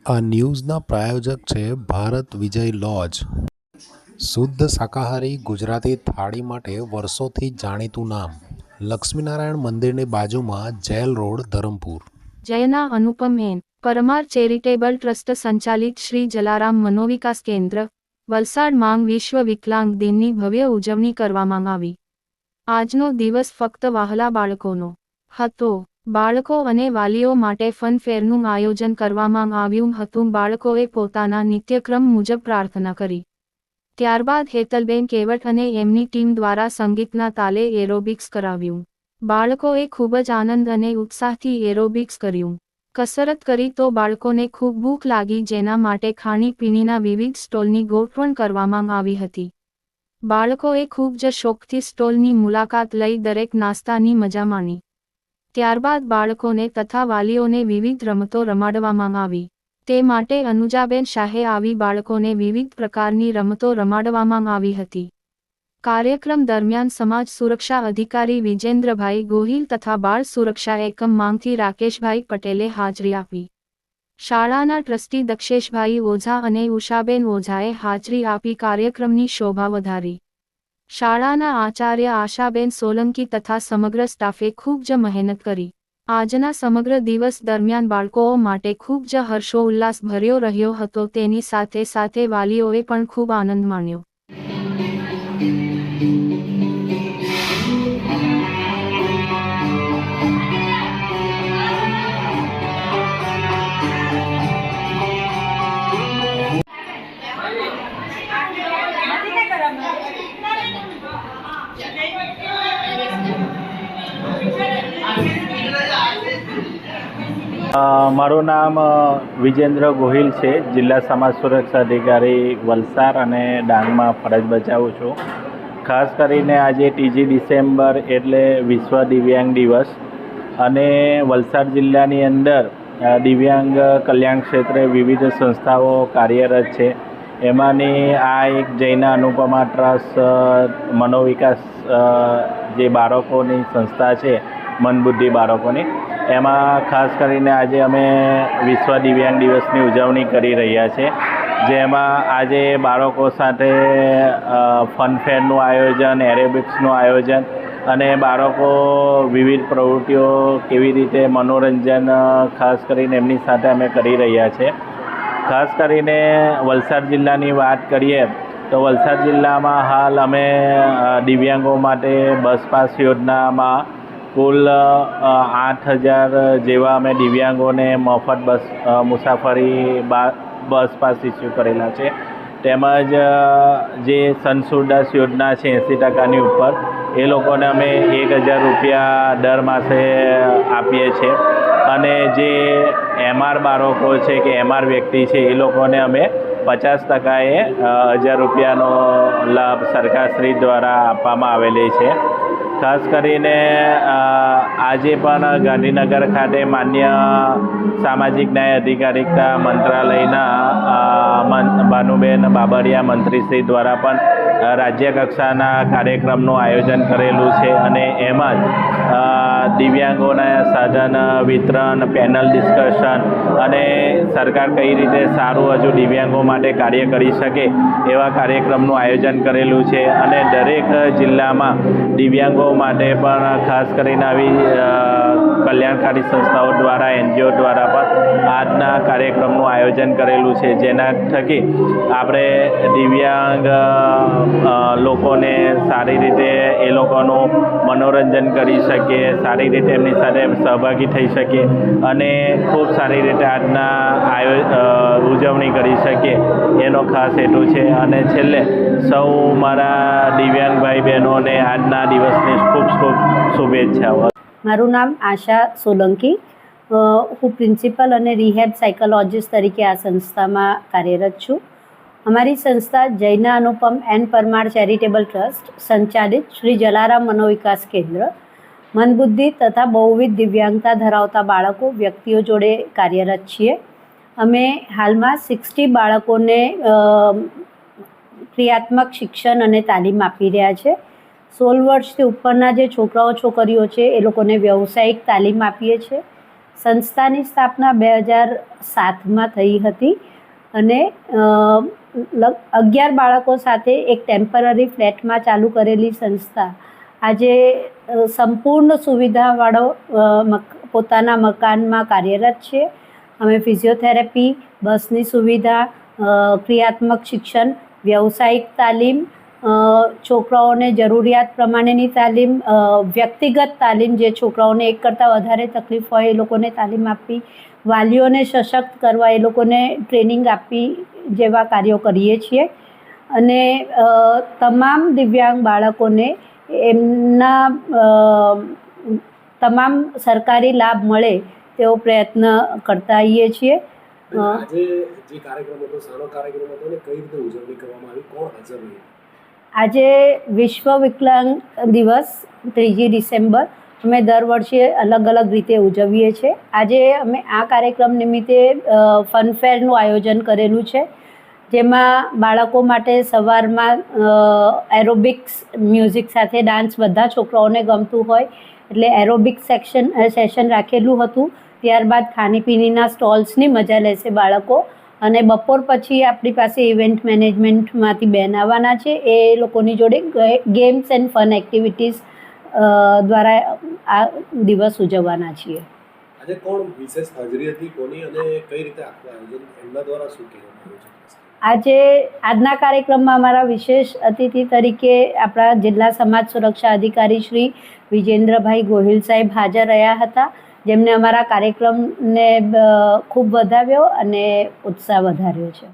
આ ન્યૂઝના પ્રાયોજક છે ભારત વિજય લોજ. શુદ્ધ શાકાહારી ગુજરાતી થાળી માટે વર્ષોથી જાણીતું નામ. લક્ષ્મીનારાયણ મંદિરની બાજુમાં જેલ રોડ, ધરમપુર. જયના અનુપમ એન. પરમાર ચેરિટેબલ ટ્રસ્ટ સંચાલિત શ્રી જલારામ મનોવિકાસ કેન્દ્ર, વલસાડ માંગ વિશ્વ વિકલાંગ દિનની ભવ્ય ઉજવણી કરવામાં આવી. આજનો દિવસ ફક્ત વહાલા બાળકોનો હતો. બાળકો અને વાલીઓ માટે ફન ફેરનું આયોજન કરવામાં આવ્યું હતું. બાળકોએ પોતાના નિત્યક્રમ મુજબ પ્રાર્થના કરી. ત્યારબાદ હેતલબેન કેવટ અને એમની ટીમ દ્વારા સંગીતના તાલે એરોબિક્સ કરાવ્યું. બાળકોએ ખૂબ જ આનંદ અને ઉત્સાહથી એરોબિક્સ કર્યું. કસરત કરી તો બાળકોને ખૂબ ભૂખ લાગી, જેના માટે ખાણીપીણીના વિવિધ સ્ટોલની ગોઠવણ કરવામાં આવી હતી. બાળકોએ ખૂબ જ શોખથી સ્ટોલની મુલાકાત લઈ દરેક નાસ્તાની મજા માણી. ત્યારબાદ બાળકોને તથા વાલીઓને વિવિધ રમતો રમાડવામાં આવી. તે માટે અનુજાબેન શાહે આવી બાળકોને વિવિધ પ્રકારની રમતો રમાડવામાં આવી હતી. કાર્યક્રમ દરમિયાન સમાજ સુરક્ષા અધિકારી વિજેન્દ્રભાઈ ગોહિલ તથા બાળ સુરક્ષા એકમ માંગથી રાકેશભાઈ પટેલે હાજરી આપી. શાળાના ટ્રસ્ટી દક્ષેશભાઈ ઓઝા અને ઉષાબેન ઓઝાએ હાજરી આપી કાર્યક્રમની શોભા વધારી. શાળાના આચાર્ય આશાબેન સોલંકી તથા સમગ્ર સ્ટાફે ખૂબ જ મહેનત કરી. આજના સમગ્ર દિવસ દરમિયાન બાળકો માટે ખૂબ જ હર્ષોલ્લાસ ભર્યો રહ્યો હતો. તેની સાથે સાથે વાલીઓએ પણ ખૂબ આનંદ માણ્યો. મારું નામ વિજેન્દ્ર ગોહિલ છે. જિલ્લા સમાજ સુરક્ષા અધિકારી વલસાડ અને ડાંગમાં ફરજ બજાવું છું. ખાસ કરીને આજે 3 ડિસેમ્બર એટલે વિશ્વ દિવ્યાંગ દિવસ અને વલસાડ જિલ્લાની અંદર દિવ્યાંગ કલ્યાણ ક્ષેત્રે વિવિધ સંસ્થાઓ કાર્યરત છે. એમાંની આ એક જૈના અનુપમા ટ્રસ્ટ મનોવિકાસ જે બાળકોની સંસ્થા છે, મંદબુદ્ધિ બાળકોની, એમાં ખાસ કરીને આજે અમે વિશ્વ દિવ્યાંગ દિવસની ઉજવણી કરી રહ્યા છીએ. જેમાં આજે બાળકો સાથે ફનફેરનું આયોજન, એરોબિક્સનું આયોજન અને બાળકો વિવિધ પ્રવૃત્તિઓ કેવી રીતે મનોરંજન ખાસ કરીને એમની સાથે અમે કરી રહ્યા છીએ. ખાસ કરીને વલસાડ જિલ્લાની વાત કરીએ તો વલસાડ જિલ્લામાં હાલ અમે દિવ્યાંગો માટે બસ પાસ યોજનામાં કુલ 8,000 જેવા અમે દિવ્યાંગોને મફત બસ મુસાફરી બસ પાસ ઇસ્યુ કરેલા છે. તેમજ જે સનસુરદાસ યોજના છે 80%ની ઉપર, એ લોકોને અમે 1,000 રૂપિયા દર માસે આપીએ છીએ. અને જે એમઆર બાળકો છે કે એમઆર વ્યક્તિ છે એ લોકોને અમે 50%એ 1,000 રૂપિયાનો લાભ સરકારશ્રી દ્વારા આપવામાં આવેલી છે. ખાસ કરીને આજે પણ ગાંધીનગર ખાતે માન્ય સામાજિક ન્યાય અધિકારિતા મંત્રાલયના ભાનુબેન બાબરિયા મંત્રીશ્રી દ્વારા પણ રાજ્ય કક્ષાના કાર્યક્રમનું આયોજન કરેલું છે. અને એમાં જ દિવ્યાંગોના સાધન વિતરણ, પેનલ ડિસ્કશન અને સરકાર કઈ રીતે સારું હજુ દિવ્યાંગો માટે કાર્ય કરી શકે એવા કાર્યક્રમનું આયોજન કરેલું છે. અને દરેક જિલ્લામાં દિવ્યાંગો માટે પણ ખાસ કરીને આવી કલ્યાણકારી સંસ્થાઓ દ્વારા, એનજીઓ દ્વારા પણ આજના કાર્યક્રમનું આયોજન કરેલું છે. જેના થકી આપણે દિવ્યાંગ લોકોને સારી રીતે એ લોકોનું મનોરંજન કરી શકીએ, સારી રીતે એમની સાથે સહભાગી થઈ શકીએ અને ખૂબ સારી રીતે આજના ઉજવણી કરી શકીએ એનો ખાસ હેતુ છે. અને છેલ્લે સૌ મારા દિવ્યાંગ ભાઈ બહેનોને આજના દિવસની ખૂબ ખૂબ શુભેચ્છાઓ. મારું નામ આશા સોલંકી. હું પ્રિન્સિપલ અને રિહેબ સાયકોલોજીસ્ટ તરીકે આ સંસ્થામાં કાર્યરત છું. અમારી સંસ્થા જૈના અનુપમ એન પરમાર ચેરિટેબલ ટ્રસ્ટ સંચાલિત શ્રી જલારામ મનોવિકાસ કેન્દ્ર મંદબુદ્ધિ તથા બહુવિધ દિવ્યાંગતા ધરાવતા બાળકો, વ્યક્તિઓ જોડે કાર્યરત છીએ. અમે હાલમાં 60 બાળકોને ક્રિયાત્મક શિક્ષણ અને તાલીમ આપી રહ્યા છે. 16 વર્ષથી ઉપરના જે છોકરાઓ છોકરીઓ છે એ લોકોને વ્યવસાયિક તાલીમ આપીએ છીએ. સંસ્થાની સ્થાપના 2007માં થઈ હતી અને 11 બાળકો સાથે એક ટેમ્પરરી ફ્લેટમાં ચાલુ કરેલી સંસ્થા આજે સંપૂર્ણ સુવિધાવાળો પોતાના મકાનમાં કાર્યરત છે. અમે ફિઝિયોથેરાપી, બસની સુવિધા, ક્રિયાત્મક શિક્ષણ, વ્યવસાયિક તાલીમ, છોકરાઓને જરૂરિયાત પ્રમાણેની તાલીમ, વ્યક્તિગત તાલીમ, જે છોકરાઓને એક કરતાં વધારે તકલીફ હોય એ લોકોને તાલીમ આપવી, વાલીઓને સશક્ત કરવા, એ લોકોને ટ્રેનિંગ આપવી જેવા કાર્યો કરીએ છીએ. અને તમામ દિવ્યાંગ બાળકોને એમના તમામ સરકારી લાભ મળે તેવો પ્રયત્ન કરતા આવીએ છીએ. આજે જે કાર્યક્રમ હતો, શાનો કાર્યક્રમ હતો અને કઈ રીતે ઉજવણી કરવામાં આવી, કોણ હાજર રહ્યું? આજે વિશ્વ વિકલાંગ દિવસ 3 ડિસેમ્બર અમે દર વર્ષે અલગ અલગ રીતે ઉજવીએ છીએ. આજે અમે આ કાર્યક્રમ નિમિત્તે ફનફેરનું આયોજન કરેલું છે, જેમાં બાળકો માટે સવારમાં એરોબિક્સ મ્યુઝિક સાથે ડાન્સ બધા છોકરાઓને ગમતું હોય એટલે એરોબિક સેશન રાખેલું હતું. ત્યારબાદ ખાણીપીણીના સ્ટોલ્સની મજા લેશે બાળકો. અને બપોર પછી આપણી પાસે ઇવેન્ટ મેનેજમેન્ટમાંથી બેન આવવાના છે, એ લોકોની જોડે ગેમ્સ એન્ડ ફન એક્ટિવિટીઝ દ્વારા આ દિવસ ઉજવવાના છીએ. આજે કોણ વિશેષ હાજરી હતી કોની અને કઈ રીતે આખું આયોજન એમના દ્વારા શું કહેવામાં આવ્યું છે? આજના કાર્યક્રમમાં અમારા વિશેષ અતિથિ તરીકે આપણા જિલ્લા સમાજ સુરક્ષા અધિકારી શ્રી વિજેન્દ્રભાઈ ગોહિલ સાહેબ હાજર રહ્યા હતા, જેમને અમારા કાર્યક્રમને ખૂબ વધાવ્યો અને ઉત્સાહ વધાર્યો છે.